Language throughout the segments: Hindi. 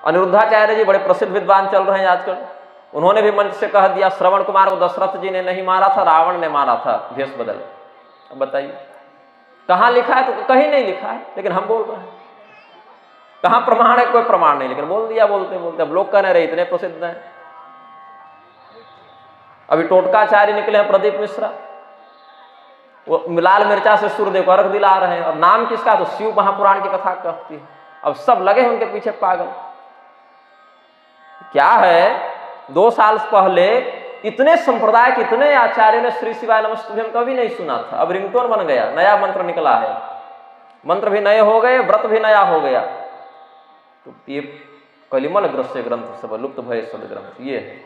अनिरुद्धाचार्य जी बड़े प्रसिद्ध विद्वान चल रहे हैं आजकल, उन्होंने भी मंच से कह दिया श्रवण कुमार को दशरथ जी ने नहीं मारा था, रावण ने मारा था भेष बदल। अब बताइए कहाँ लिखा है? तो कहीं नहीं लिखा है, लेकिन हम बोल रहे हैं। कहाँ प्रमाण है? कोई प्रमाण नहीं, लेकिन बोल दिया बोलते बोलते। अब लोग कहने रहे इतने प्रसिद्ध हैं। अभी टोटकाचार्य निकले हैं प्रदीप मिश्रा, वो लाल मिर्चा से सूर्यदेव को अर्घ दिला रहे हैं, और नाम किसका? तो शिव महापुराण की कथा कहती है। अब सब लगे हैं उनके पीछे पागल। क्या है, 2 साल पहले इतने संप्रदाय के इतने आचार्यों ने श्री शिवाय नमस्तुभ्यम कभी नहीं सुना था। अब रिंगटोन बन गया, नया मंत्र निकला है, मंत्र भी नए हो गए, व्रत भी नया हो गया। तो ये कलिमल ग्रस्य ग्रंथ सब लुप्त भय सद ग्रंथ ये है,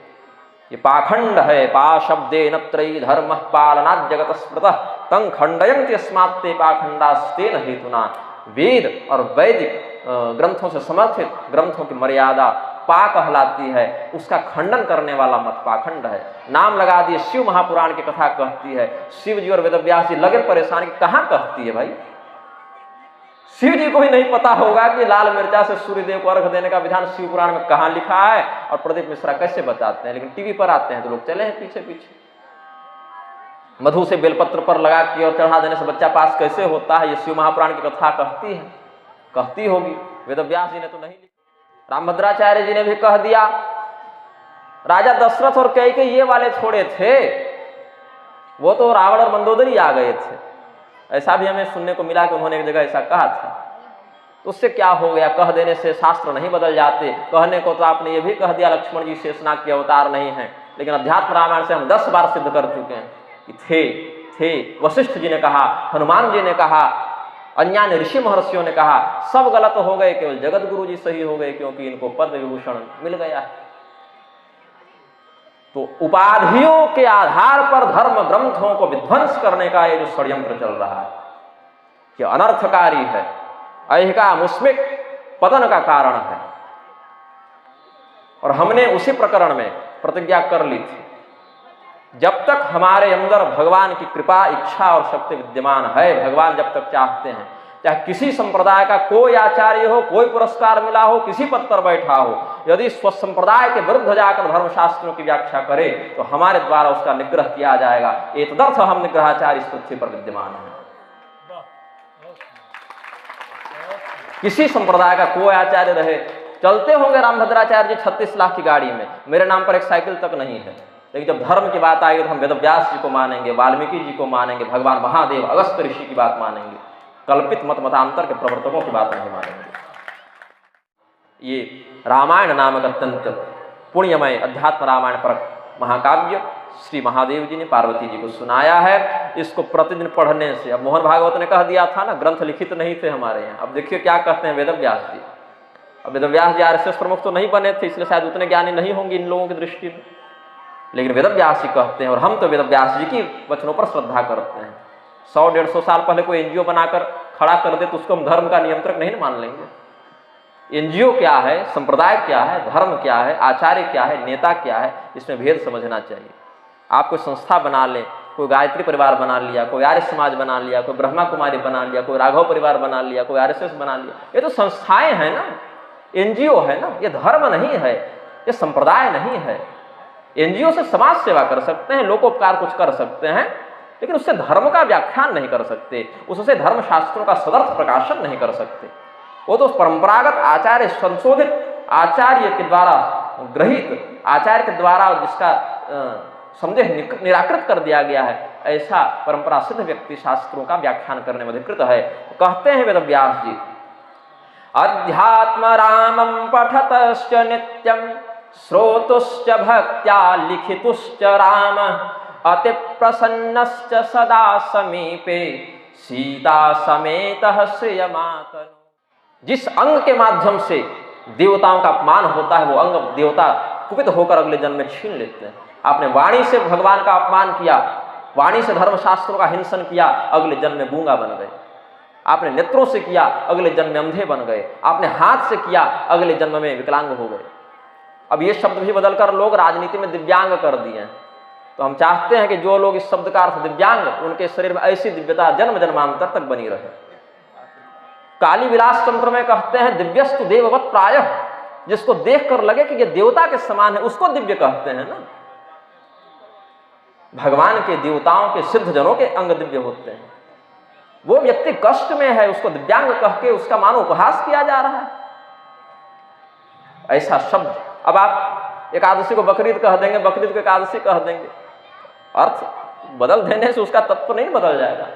ये पाखंड है। पा शब्दे न त्रयी धर्म पालनात् जगत स्मृतः तं खंडयन्ति अस्मात्ते पाखंडास्तेन हेतुना। वेद और वैदिक ग्रंथों से समर्थित ग्रंथों की मर्यादा पा कहलाती है, उसका खंडन करने वाला मत पाखंड है। नाम लगा दिए शिव महापुराण की कथा कहती है। शिव जी और वेदव्यास जी लगे परेशान कि कहाँ कहती है भाई? शिव जी को ही नहीं पता होगा कि लाल मिर्चा से सूर्यदेव को अर्घ देने का विधान शिव पुराण में कहाँ लिखा है, और प्रदीप मिश्रा कैसे बताते हैं। लेकिन टीवी पर आते हैं तो लोग चले हैं पीछे पीछे। मधु से बेलपत्र पर लगा के और चढ़ा देने से बच्चा पास कैसे होता है? ये शिव महापुराण की कथा कहती है, कहती होगी। वेदव्यास जी ने तो नहीं लिखा। रामभद्राचार्य जी ने भी कह दिया। राजा दशरथ और कैकेयी ये वाले थोड़े थे, वो तो रावण और मंदोदरी आ गए थे। ऐसा भी हमें सुनने को मिला कि उन्होंने एक जगह ऐसा कहा था। तो उससे क्या हो गया? कह देने से शास्त्र नहीं बदल जाते। कहने को तो आपने ये भी कह दिया लक्ष्मण जी शेषनाग के अवतार नहीं हैं, लेकिन अध्यात्म रामायण से हम 10 बार सिद्ध कर चुके हैं कि थे। वशिष्ठ जी ने कहा, हनुमान जी ने कहा, अन्य ऋषि महर्षियों ने कहा, सब गलत हो गए, केवल जगत गुरु जी सही हो गए, क्योंकि इनको पद्म विभूषण मिल गया है। तो उपाधियों के आधार पर धर्म ग्रंथों को विध्वंस करने का ये जो षड्यंत्र चल रहा है, ये अनर्थकारी है, ऐहिका मुस्मिक पतन का कारण है। और हमने उसी प्रकरण में प्रतिज्ञा कर ली थी, जब तक हमारे अंदर भगवान की कृपा, इच्छा और शक्ति विद्यमान है, भगवान जब तक चाहते हैं, चाहे किसी संप्रदाय का कोई आचार्य हो, कोई पुरस्कार मिला हो, किसी पद पर बैठा हो, यदि स्वसंप्रदाय के विरुद्ध जाकर धर्मशास्त्रों की व्याख्या करे तो हमारे द्वारा उसका निग्रह किया जाएगा। एतदर्थ हम निग्रहाचार्य इस पृथ्वी पर विद्यमान है। किसी संप्रदाय का कोई आचार्य रहे, चलते होंगे रामभद्राचार्य जी 36 लाख की गाड़ी में, मेरे नाम पर एक साइकिल तक नहीं है, लेकिन जब धर्म की बात आएगी तो हम वेदव्यास जी को मानेंगे, वाल्मीकि जी को मानेंगे, भगवान महादेव अगस्त्य ऋषि की बात मानेंगे, कल्पित मतांतर के प्रवर्तकों की बात नहीं मानेंगे। ये रामायण नामक अत्यंत पुण्यमय अध्यात्म रामायण पर महाकाव्य श्री महादेव जी ने पार्वती जी को सुनाया है। इसको प्रतिदिन पढ़ने से, अब मोहन भागवत ने कह दिया था ना, ग्रंथ लिखित नहीं थे हमारे यहाँ। अब देखिए क्या कहते हैं वेदव्यास जी। अब वेदव्यास जी RSS प्रमुख तो नहीं बने थे, इसलिए शायद उतने ज्ञानी नहीं होंगे इन लोगों की दृष्टि में, लेकिन वेदव्यास जी कहते हैं, और हम तो वेदव्यास जी की वचनों पर श्रद्धा करते हैं। 100-150 साल पहले कोई NGO बनाकर खड़ा कर दे तो उसको हम धर्म का नियंत्रक नहीं मान लेंगे। NGO क्या है, संप्रदाय क्या है, धर्म क्या है, आचार्य क्या है, नेता क्या है, इसमें भेद समझना चाहिए। आप कोई संस्था बना लें, कोई गायत्री परिवार बना लिया, कोई आर्य समाज बना लिया, कोई ब्रह्मा कुमारी बना लिया, कोई राघव परिवार बना लिया, कोई RSS बना लिया, ये तो संस्थाएं हैं ना, NGO है ना, ये धर्म नहीं है, ये संप्रदाय नहीं है। NGO से समाज सेवा कर सकते हैं, लोकोपकार कुछ कर सकते हैं, लेकिन उससे धर्म का व्याख्यान नहीं कर सकते, उससे धर्म शास्त्रों का सदर्थ प्रकाशन नहीं कर सकते। वो तो परंपरागत आचार्य, संशोधित आचार्य के द्वारा ग्रहित आचार्य के द्वारा जिसका संदेह निराकृत कर दिया गया है, ऐसा परंपरा सिद्ध व्यक्ति शास्त्रों का व्याख्यान करने में अधिकृत है। कहते हैं वेदव्यास जी, अध्यात्म रामं पठतश्च नित्यं श्रोतुश्च भक्त्या लिखितुश्च राम अति प्रसन्नश्च सदा समीपे सीता समेतः श्रियमातनु। जिस अंग के माध्यम से देवताओं का अपमान होता है, वो अंग देवता कुपित होकर अगले जन्म में छीन लेते हैं। आपने वाणी से भगवान का अपमान किया, वाणी से धर्मशास्त्रों का हिंसन किया, अगले जन्म में गूंगा बन गए। आपने नेत्रों से किया, अगले जन्म में अंधे बन गए। आपने हाथ से किया, अगले जन्म में विकलांग हो गए। अब ये शब्द भी बदलकर लोग राजनीति में दिव्यांग कर दिए हैं। तो हम चाहते हैं कि जो लोग इस शब्द का अर्थ दिव्यांग, उनके शरीर में ऐसी दिव्यता जन्म जन्मांतर तक बनी रहे। काली विलास तंत्र में कहते हैं दिव्यस्तु देववत प्रायः, जिसको देखकर लगे कि ये देवता के समान है, उसको दिव्य कहते हैं ना। भगवान के, देवताओं के, सिद्ध जनों के अंग दिव्य होते हैं। वो व्यक्ति कष्ट में है, उसको दिव्यांग कह के उसका मानो उपहास किया जा रहा है। ऐसा शब्द, अब आप एकादशी को बकरीद कह देंगे, बकरीद को एकादशी कह देंगे, अर्थ बदल देने से उसका तत्व नहीं बदल जाएगा।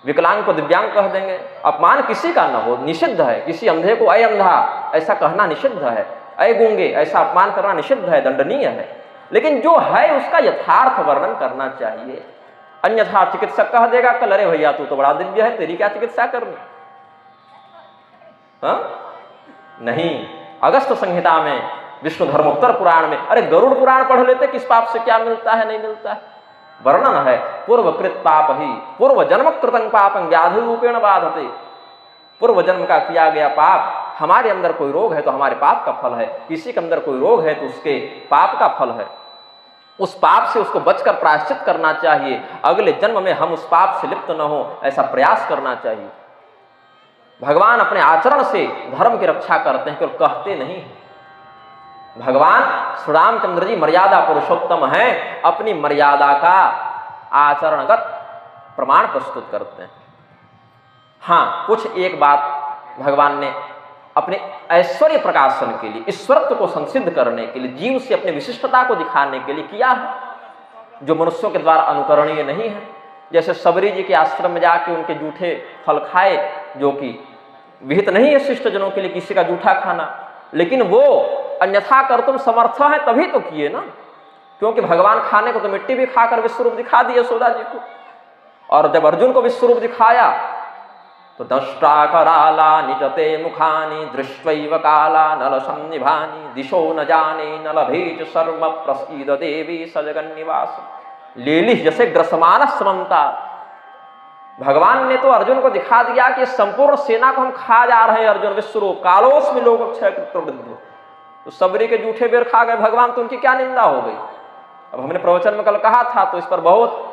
विकलांग को दिव्यांग कह देंगे, अपमान किसी का न हो, निषिद्ध है। किसी अंधे को अय अंधा ऐसा कहना निषिद्ध है, अय गूंगे ऐसा अपमान करना निषिद्ध है, दंडनीय है। लेकिन जो है उसका यथार्थ वर्णन करना चाहिए। अन्यथा चिकित्सक कह देगा कल, अरे भैया तू तो बड़ा दिव्य है, तेरी क्या चिकित्सा करनी। नहीं, अगस्त संहिता में, विष्णु धर्मोत्तर पुराण में, अरे गरुड़ पुराण पढ़ लेते, किस पाप से क्या मिलता है, नहीं मिलता है। वर्णन है, पूर्वकृत पाप ही पूर्व जन्म कृतं पापं व्याधि रूपेण बाधते। पूर्व जन्म का किया गया पाप, हमारे अंदर कोई रोग है तो हमारे पाप का फल है, किसी के अंदर कोई रोग है तो उसके पाप का फल है। उस पाप से उसको बचकर प्रायश्चित करना चाहिए, अगले जन्म में हम उस पाप से लिप्त न हो, ऐसा प्रयास करना चाहिए। भगवान अपने आचरण से धर्म की रक्षा करते हैं, केवल कहते नहीं। भगवान श्री रामचंद्र जी मर्यादा पुरुषोत्तम हैं, अपनी मर्यादा का आचरणगत प्रमाण प्रस्तुत करते हैं। हाँ, कुछ एक बात भगवान ने अपने ऐश्वर्य प्रकाशन के लिए, ईश्वरत्व को संसिद्ध करने के लिए, जीव से अपनी विशिष्टता को दिखाने के लिए किया है, जो मनुष्यों के द्वारा अनुकरणीय नहीं है। जैसे सबरी जी के आश्रम में जाके उनके जूठे फल खाए, जो कि विहित नहीं है शिष्ट जनों के लिए किसी का जूठा खाना, लेकिन वो अन्यथा कर तुम समर्थ है तभी तो किए ना। क्योंकि भगवान खाने को तो मिट्टी भी खाकर विश्वरूप दिखा दिए यशोदा जी को, और जब अर्जुन को विश्वरूप दिखाया तो दष्टा कराला निजते मुखानि दृष्ट्वैव काला नल सन्निभानि दिशो न जाने न लभेच सर्व प्रसीद देवी सजगन्निवास। लेली जैसे ग्रसमान समन्ता, भगवान ने तो अर्जुन को दिखा दिया कि संपूर्ण सेना को हम खा जा रहे हैं। अर्जुन विश्वरूप कालोस में लोग अक्षय तो सबरी के जूठे बेर खा गए भगवान, तो उनकी क्या निंदा हो गई। अब हमने प्रवचन में कल कहा था, तो इस पर बहुत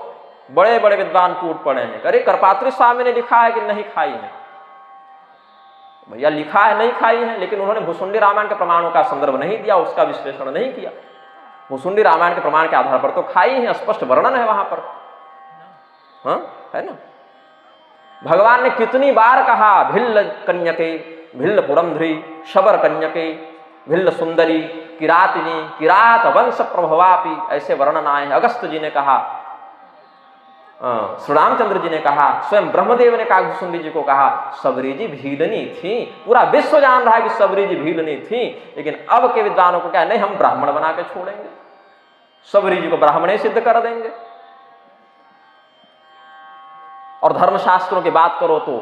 बड़े बड़े विद्वान टूट पड़े हैं। अरे करपात्री स्वामी ने लिखा है कि नहीं खाई है, भैया लिखा है नहीं खाई है, लेकिन उन्होंने भुसुंडी रामायण के प्रमाणों का संदर्भ नहीं दिया, उसका विश्लेषण नहीं किया। भुसुंडी रामायण के प्रमाण के आधार पर तो खाई है, स्पष्ट वर्णन है वहां पर, हाँ है ना। भगवान ने कितनी बार कहा भिल्ल कन्यके भिल्ल पुरंध्री शबर कन्यके भिल्ल सुंदरी किरातिनी किरात वंश प्रभवापी, ऐसे वर्णन आए हैं। अगस्त जी ने कहा, श्री रामचंद्र जी ने कहा, स्वयं ब्रह्मदेव ने कहा, भुसुंडी जी को कहा सबरी जी भीलनी थी। पूरा विश्व जान रहा है कि सबरी जी भीलनी थी, लेकिन अब के विद्वानों को क्या, नहीं हम ब्राह्मण बना के छोड़ेंगे, सबरी जी को ब्राह्मण सिद्ध कर देंगे। और धर्मशास्त्रों की बात करो तो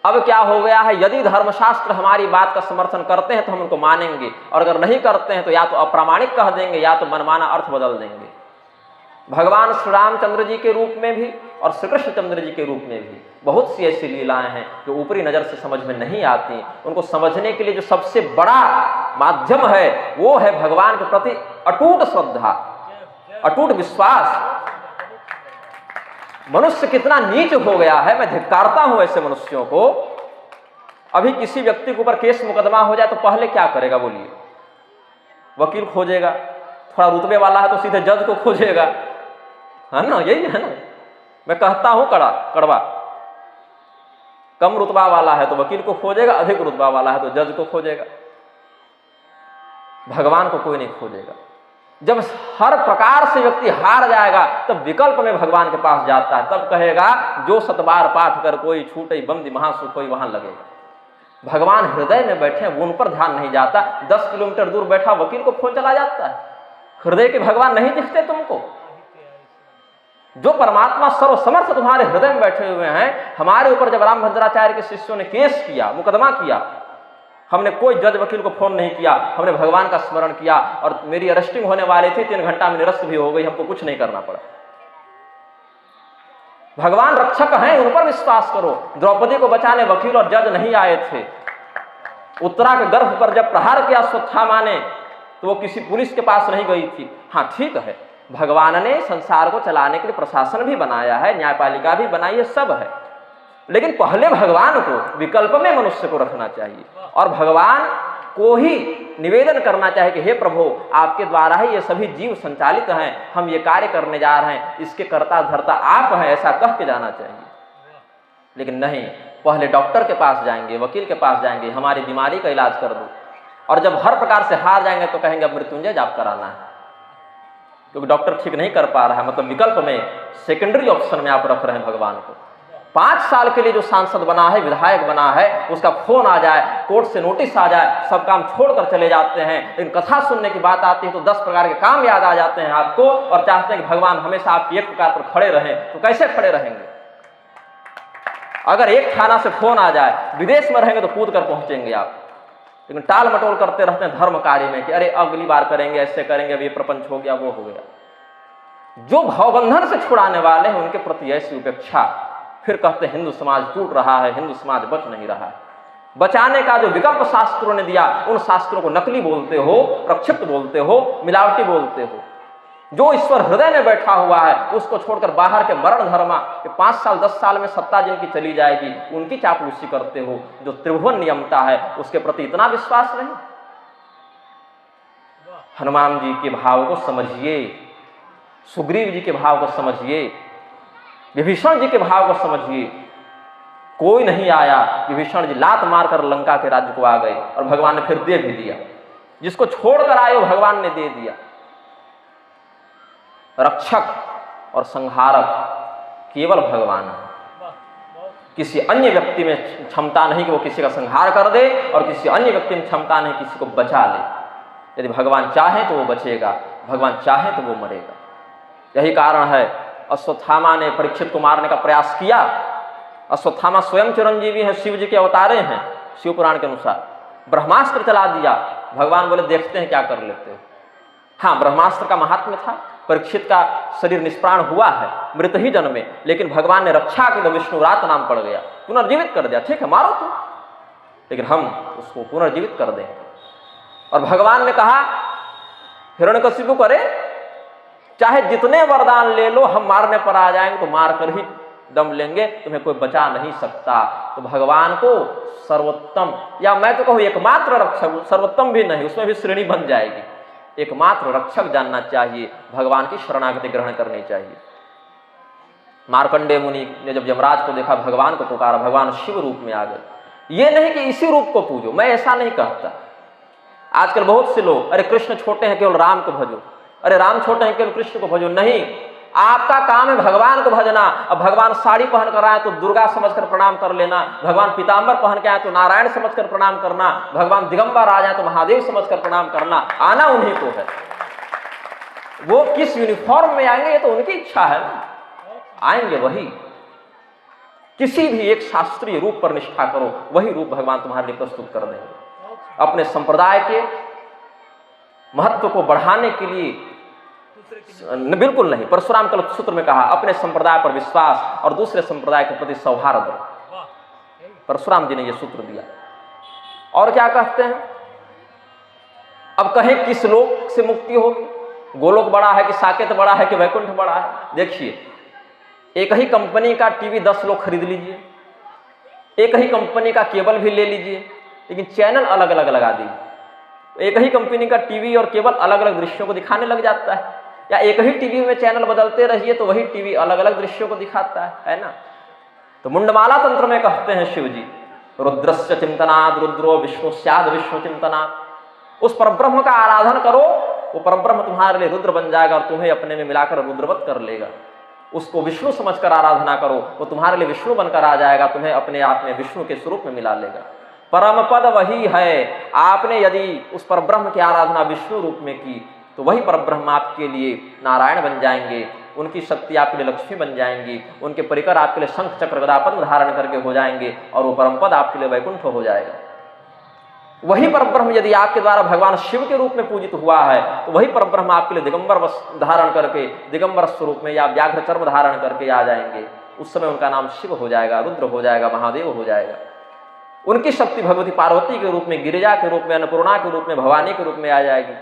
अब क्या हो गया है, यदि धर्मशास्त्र हमारी बात का समर्थन करते हैं तो हम उनको मानेंगे, और अगर नहीं करते हैं तो या तो अप्रामाणिक कह देंगे या तो मनमाना अर्थ बदल देंगे। भगवान श्री रामचंद्र जी के रूप में भी और श्री कृष्णचंद्र जी के रूप में भी बहुत सी ऐसी लीलाएं हैं जो ऊपरी नजर से समझ में नहीं आती। उनको समझने के लिए जो सबसे बड़ा माध्यम है वो है भगवान के प्रति अटूट श्रद्धा, अटूट विश्वास। मनुष्य कितना नीच हो गया है, मैं धिक्कारता हूं ऐसे मनुष्यों को। अभी किसी व्यक्ति के ऊपर केस मुकदमा हो जाए तो पहले क्या करेगा बोलिए, वकील खोजेगा, थोड़ा रुतबे वाला है तो सीधे जज को खोजेगा, है ना, यही है ना। मैं कहता हूं कड़वा, कम रुतबा वाला है तो वकील को खोजेगा, अधिक रुतबा वाला है तो जज को खोजेगा, भगवान को कोई नहीं खोजेगा। जब हर प्रकार से व्यक्ति हार जाएगा तब विकल्प में भगवान के पास जाता है, तब कहेगा जो सतबार पाठ कर कोई छूटे बंदी महासुख कोई वहां लगेगा। भगवान हृदय में बैठे, वो उन पर ध्यान नहीं जाता। 10 किलोमीटर दूर बैठा वकील को फोन चला जाता है। हृदय के भगवान नहीं दिखते तुमको? जो परमात्मा सर्वसमर्थ तुम्हारे हृदय में बैठे हुए हैं। हमारे ऊपर जब रामभद्राचार्य के शिष्यों ने केस किया, मुकदमा किया, हमने कोई जज वकील को फोन नहीं किया, हमने भगवान का स्मरण किया, और मेरी अरेस्टिंग होने वाली थी, 3 घंटा में निरस्त भी हो गई, हमको कुछ नहीं करना पड़ा। भगवान रक्षक हैं, उन पर विश्वास करो। द्रौपदी को बचाने वकील और जज नहीं आए थे। उत्तरा के गर्भ पर जब प्रहार किया अश्वत्थामा ने तो वो किसी पुलिस के पास नहीं गई थी। हाँ ठीक है, भगवान ने संसार को चलाने के लिए प्रशासन भी बनाया है, न्यायपालिका भी बनाई है, सब है, लेकिन पहले भगवान को विकल्प में मनुष्य को रखना चाहिए। और भगवान को ही निवेदन करना चाहिए कि हे प्रभु, आपके द्वारा ही ये सभी जीव संचालित हैं, हम ये कार्य करने जा रहे हैं, इसके कर्ता धर्ता आप हैं, ऐसा कह के जाना चाहिए। लेकिन नहीं, पहले डॉक्टर के पास जाएंगे, वकील के पास जाएंगे, हमारी बीमारी का इलाज कर दो, और जब हर प्रकार से हार जाएंगे तो कहेंगे अब मृत्युंजय जाप कराना है, क्योंकि डॉक्टर ठीक नहीं कर पा रहा है। मतलब विकल्प में, सेकेंडरी ऑप्शन में आप रख रहे हैं भगवान को। 5 साल के लिए जो सांसद बना है, विधायक बना है, उसका फोन आ जाए, कोर्ट से नोटिस आ जाए, सब काम छोड़कर चले जाते हैं। लेकिन कथा सुनने की बात आती है तो 10 प्रकार के काम याद आ जाते हैं आपको, और चाहते हैं कि भगवान हमेशा आपकी एक प्रकार पर खड़े रहें। तो कैसे खड़े रहेंगे? अगर एक थाना से फोन आ जाए, विदेश में रहेंगे तो कूद कर पहुंचेंगे आप, लेकिन टाल मटोल करते रहते हैं धर्म कार्य में कि अरे अगली बार करेंगे, ऐसे करेंगे, अब ये प्रपंच हो गया, वो हो गया। जो भावबंधन से छुड़ाने वाले हैं उनके प्रति ऐसी उपेक्षा, फिर कहते हैं हिंदू समाज टूट रहा है, हिंदू समाज बच नहीं रहा है। बचाने का जो विकल्प शास्त्रों ने दिया, उन शास्त्रों को नकली बोलते हो, प्रक्षिप्त बोलते हो, मिलावटी बोलते हो। जो ईश्वर हृदय में बैठा हुआ है उसको छोड़कर बाहर के मरण धर्मा के 5 साल 10 साल में सत्ता जिनकी चली जाएगी, उनकी चापलूसी करते हो। जो त्रिभुवन नियमता है उसके प्रति इतना विश्वास नहीं। हनुमान जी के भाव को समझिए, सुग्रीव जी के भाव को समझिए, विभीषण जी के भाव को समझिए। कोई नहीं आया, विभीषण जी लात मारकर लंका के राज्य को आ गए, और भगवान ने फिर दे भी दिया। जिसको छोड़कर आए भगवान ने दे दिया। रक्षक और संहारक केवल भगवान है। किसी अन्य व्यक्ति में क्षमता नहीं कि वो किसी का संहार कर दे, और किसी अन्य व्यक्ति में क्षमता नहीं किसी को बचा ले। यदि भगवान चाहे तो वो बचेगा, भगवान चाहे तो वो मरेगा। यही कारण है अश्वत्थामा ने परीक्षित को मारने का प्रयास किया। अश्वत्थामा स्वयं चिरंजीवी हैं, शिव जी के अवतारे हैं शिव पुराण के अनुसार। ब्रह्मास्त्र चला दिया, भगवान बोले देखते हैं क्या कर लेते हो। हाँ, ब्रह्मास्त्र का महात्म्य था, परीक्षित का शरीर निष्प्राण हुआ है, मृत ही जन्मे, लेकिन भगवान ने रक्षा की तो विष्णुरात नाम पड़ गया, पुनर्जीवित कर दिया। ठीक है, मारो तो, लेकिन हम उसको पुनर्जीवित कर देंगे। और भगवान ने कहा हिरण्यकशिपु को, अरे चाहे जितने वरदान ले लो, हम मारने पर आ जाएंगे तो मारकर ही दम लेंगे, तुम्हें कोई बचा नहीं सकता। तो भगवान को सर्वोत्तम, या मैं तो कहूँ एकमात्र रक्षक, सर्वोत्तम भी नहीं, उसमें भी श्रेणी बन जाएगी, एकमात्र रक्षक जानना चाहिए। भगवान की शरणागति ग्रहण करनी चाहिए। मार्कंडेय मुनि ने जब यमराज को देखा, भगवान को पुकारा, भगवान शिव रूप में आ गए। ये नहीं कि इसी रूप को पूजो, मैं ऐसा नहीं कहता। आजकल बहुत से लोग, अरे कृष्ण छोटे हैं केवल राम को भजो, अरे राम छोटे हैं केवल कृष्ण को भजो। नहीं, आपका काम है भगवान को भजना। अब भगवान साड़ी पहन कर आए तो दुर्गा समझकर प्रणाम कर लेना, भगवान पीताम्बर पहन के आए तो नारायण समझकर प्रणाम करना, भगवान दिगंबर आ जाए तो महादेव समझकर प्रणाम करना। आना उन्हीं को है। वो किस यूनिफॉर्म में आएंगे ये तो उनकी इच्छा है, आएंगे वही। किसी भी एक शास्त्रीय रूप पर निष्ठा करो, वही रूप भगवान तुम्हारे लिए प्रस्तुत कर देंगे। अपने संप्रदाय के महत्व को बढ़ाने के लिए बिल्कुल नहीं। परशुराम कल्प सूत्र में कहा अपने संप्रदाय पर विश्वास और दूसरे संप्रदाय के प्रति सौहार्द। परशुराम जी ने यह सूत्र दिया। और क्या कहते हैं, अब कहें किस लोक से मुक्ति होगी, गोलोक बड़ा है कि साकेत बड़ा है कि वैकुंठ बड़ा है। देखिए, एक ही कंपनी का टीवी 10 लोग खरीद लीजिए, एक ही कंपनी का केबल भी ले लीजिए, लेकिन चैनल अलग अलग लगा दीजिए। एक ही कंपनी का टीवी और केबल अलग अलग दृश्यों को दिखाने लग जाता है। या एक ही टीवी में चैनल बदलते रहिए तो वही टीवी अलग अलग दृश्यों को दिखाता है ना। तो मुंडमाला तंत्र में कहते हैं शिव जी, रुद्रस्य चिंतनाद रुद्रो विष्णु स्याद विष्णु चिंतनाद। उस परब्रह्म का आराधन करो, वो परब्रह्म तुम्हारे लिए रुद्र बन जाएगा और तुम्हें अपने में मिलाकर रुद्रवत कर लेगा। उसको विष्णु समझकर आराधना करो, वो तुम्हारे लिए विष्णु बनकर आ जाएगा, तुम्हें अपने आप में विष्णु के स्वरूप में मिला लेगा। परम पद वही है। आपने यदि उस परब्रह्म की आराधना विष्णु रूप में की तो वही परब्रह्म आपके लिए नारायण बन जाएंगे, उनकी शक्ति आपके लिए लक्ष्मी बन जाएंगी, उनके परिकर आपके लिए शंख चक्र गदा पद्म धारण करके हो जाएंगे और वो परम पद आपके लिए वैकुंठ हो जाएगा। वही परब्रह्म यदि आपके द्वारा भगवान शिव के रूप में पूजित हुआ है तो वही परब्रह्म आपके लिए दिगंबर धारण करके, दिगंबर स्वरूप में या व्याघ्र चर्म धारण करके आ जाएंगे। उस समय उनका नाम शिव हो जाएगा, रुद्र हो जाएगा, महादेव हो जाएगा। उनकी शक्ति भगवती पार्वती के रूप में, गिरिजा के रूप में, अन्नपूर्णा के रूप में, भवानी के रूप में आ जाएगी।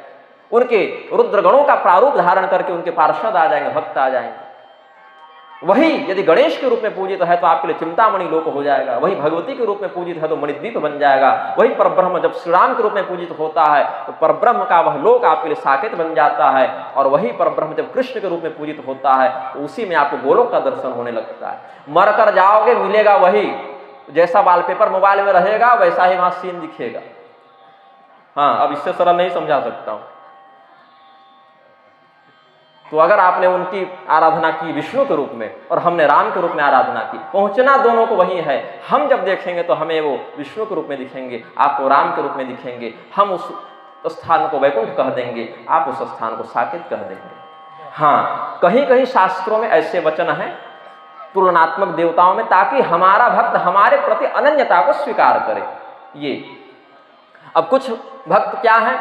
उनके रुद्र गणों का प्रारूप धारण करके उनके पार्षद आ जाएंगे, भक्त आ जाएंगे। वही यदि गणेश के रूप में पूजित है तो आपके लिए चिंतामणि लोक हो जाएगा, वही भगवती के रूप में पूजित है तो मणिद्वीप बन जाएगा, वही परब्रह्म जब श्री राम के रूप में पूजित होता है तो परब्रह्म का वह लोक आपके लिए साकेत बन जाता है, और वही परब्रह्म जब कृष्ण के रूप में पूजित होता है तो उसी में आपको गोलोक का दर्शन होने लगता है। मर कर जाओगे मिलेगा वही, जैसा वॉलपेपर मोबाइल में रहेगा वैसा ही वहां सीन दिखेगा। हाँ, अब इससे सरल नहीं समझा सकता हूं। तो अगर आपने उनकी आराधना की विष्णु के रूप में और हमने राम के रूप में आराधना की, पहुंचना दोनों को वही है। हम जब देखेंगे तो हमें वो विष्णु के रूप में दिखेंगे, आपको राम के रूप में दिखेंगे। हम उस स्थान को वैकुंठ कह देंगे, आप उस स्थान को साकेत कह देंगे। हाँ, कहीं कहीं शास्त्रों में ऐसे वचन हैं तुलनात्मक देवताओं में, ताकि हमारा भक्त हमारे प्रति अनन्यता को स्वीकार करे। ये अब कुछ भक्त क्या है,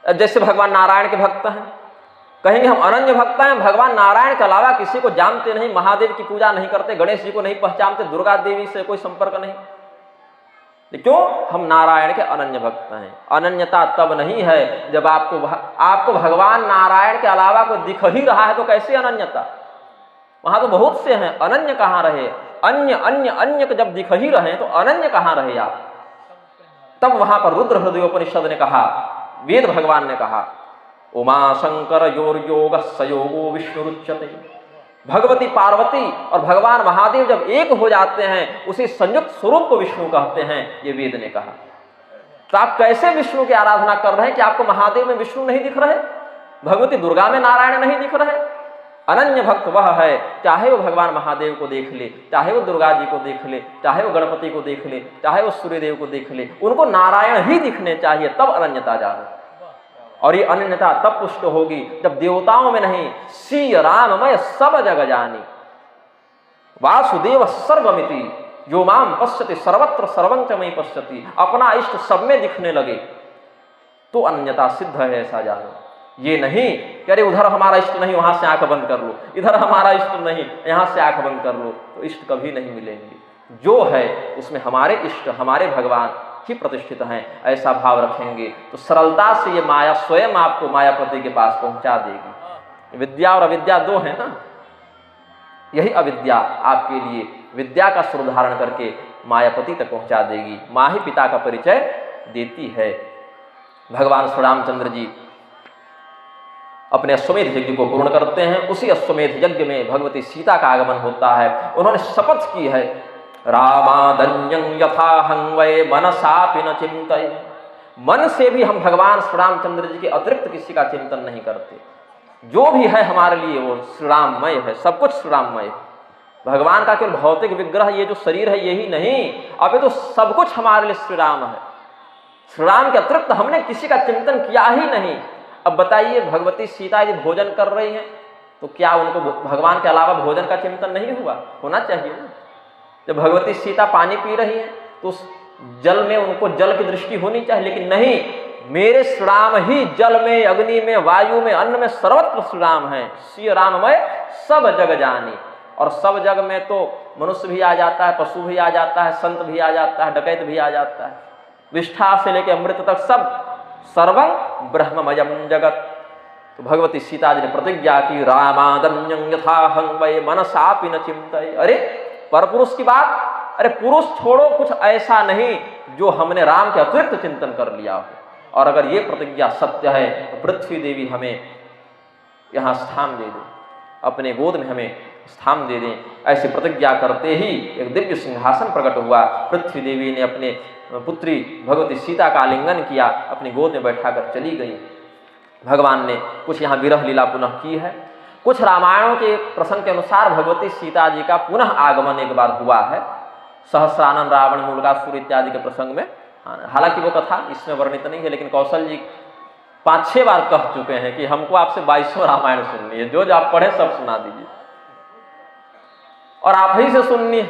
जैसे भगवान नारायण के भक्त हैं, कहेंगे हम अनन्य भक्त हैं, भगवान नारायण के अलावा किसी को जानते नहीं, महादेव की पूजा नहीं करते, गणेश जी को नहीं पहचानते, दुर्गा देवी से कोई संपर्क नहीं। क्यों? हम नारायण के अनन्य भक्त हैं। अनन्यता तब नहीं है जब आपको भगवान नारायण के अलावा कोई दिख ही रहा है तो कैसे अनन्यता? वहां तो बहुत से हैं, अनन्य कहाँ रहे? अन्य अन्य अन्य को जब दिख ही रहे तो अनन्य कहाँ रहे आप? तब वहां पर रुद्र हृदयोपनिषद ने कहा, वेद भगवान ने कहा, उमा शंकर योर्योग सयोगो विष्णुरुच्यते। भगवती पार्वती और भगवान महादेव जब एक हो जाते हैं उसी संयुक्त स्वरूप को विष्णु कहते हैं, ये वेद ने कहा। तो आप कैसे विष्णु की आराधना कर रहे हैं कि आपको महादेव में विष्णु नहीं दिख रहे, भगवती दुर्गा में नारायण नहीं दिख रहे? अनन्य भक्त वह है, चाहे वो भगवान महादेव को देख ले, चाहे वो दुर्गा जी को देख ले, चाहे वो गणपति को देख ले, चाहे वो सूर्यदेव को देख ले, उनको नारायण ही दिखने चाहिए, तब अनन्यता जाने। और ये अनन्यता तब पुष्ट होगी जब देवताओं में नहीं, सी राममय सब जग जानी, वासुदेव सर्वमिति जो माम पश्यति सर्वत्र सर्वं च मयि पश्यति, अपना इष्ट सब में दिखने लगे तो अनन्यता सिद्ध है, ऐसा जानो। ये नहीं कि अरे उधर हमारा इष्ट नहीं वहां से आंख बंद कर लो, इधर हमारा इष्ट नहीं यहां से आंख बंद कर लो, तो इष्ट कभी नहीं मिलेंगे। जो है उसमें हमारे इष्ट हमारे भगवान ही प्रतिष्ठित हैं, ऐसा भाव रखेंगे तो सरलता से ये माया स्वयं आपको मायापति के पास पहुंचा देगी। विद्या और अविद्या दो है ना, यही अविद्या आपके लिए विद्या का स्वरूप धारण करके मायापति तक पहुंचा देगी। माँ ही पिता का परिचय देती है। भगवान श्री रामचंद्र जी अपने अश्वमेध यज्ञ को पूर्ण करते हैं, उसी अश्वमेध यज्ञ में भगवती सीता का आगमन होता है। उन्होंने शपथ की है, रामादन्यं यथाहं वै मनसापि न चिंतये। मन से भी हम भगवान श्री रामचंद्र जी के अतिरिक्त किसी का चिंतन नहीं करते। जो भी है हमारे लिए वो श्री राममय है, सब कुछ श्री राममय है। भगवान का केवल भौतिक विग्रह ये जो शरीर है यही नहीं, अब तो सब कुछ हमारे लिए श्री राम है। श्री राम के अतिरिक्त हमने किसी का चिंतन किया ही नहीं। अब बताइए, भगवती सीता यदि भोजन कर रही हैं तो क्या उनको भगवान के अलावा भोजन का चिंतन नहीं हुआ? होना चाहिए ना। जब भगवती सीता पानी पी रही हैं तो उस जल में उनको जल की दृष्टि होनी चाहिए, लेकिन नहीं, मेरे श्री राम ही जल में, अग्नि में, वायु में, अन्न में सर्वत्र श्री राम है। श्री राममय सब जग जानी। और सब जग में तो मनुष्य भी आ जाता है, पशु भी आ जाता है, संत भी आ जाता है, डकैत भी आ जाता है, विष्ठा से लेकर अमृत तक सब सर्वं ब्रह्ममयम जगत। तो भगवती सीता जी ने प्रतिज्ञा की, रामादन्यं यथाहं वै मनसापि न चिंतये। अरे पर पुरुष की बात, अरे पुरुष छोड़ो, कुछ ऐसा नहीं जो हमने राम के अतिरिक्त चिंतन कर लिया हो। और अगर ये प्रतिज्ञा सत्य है तो पृथ्वी देवी हमें यहाँ स्थान दे दे, अपने गोद में हमें स्थान दे दें। ऐसी प्रतिज्ञा करते ही एक दिव्य सिंहासन प्रकट हुआ। पृथ्वी देवी ने अपने पुत्री भगवती सीता का आलिंगन किया, अपनी गोद में बैठाकर चली गई। भगवान ने कुछ यहाँ विरह लीला पुनः की है। कुछ रामायणों के प्रसंग के अनुसार भगवती सीता जी का पुनः आगमन एक बार हुआ है, सहस्रानन, रावण, मूलकासुर इत्यादि के प्रसंग में। हालांकि वो कथा इसमें वर्णित नहीं है, लेकिन कौशल जी 5-6 बार कह चुके हैं कि हमको आपसे 22 रामायण सुननी है, जो आप पढ़े सब सुना दीजिए, और आप ही से सुननी है,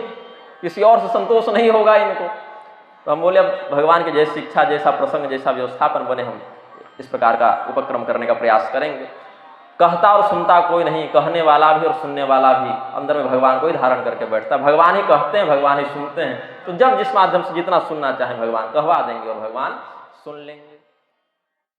किसी और से संतोष नहीं होगा इनको। तो हम बोले अब भगवान की जैसी इच्छा, जैसा प्रसंग, जैसा व्यवस्थापन बने, हम इस प्रकार का उपक्रम करने का प्रयास करेंगे। कहता और सुनता कोई नहीं, कहने वाला भी और सुनने वाला भी अंदर में भगवान को ही धारण करके बैठता है। भगवान ही कहते हैं, भगवान ही सुनते हैं। तो जब जिस माध्यम से जितना सुनना चाहें भगवान कहवा देंगे और भगवान सुन लेंगे।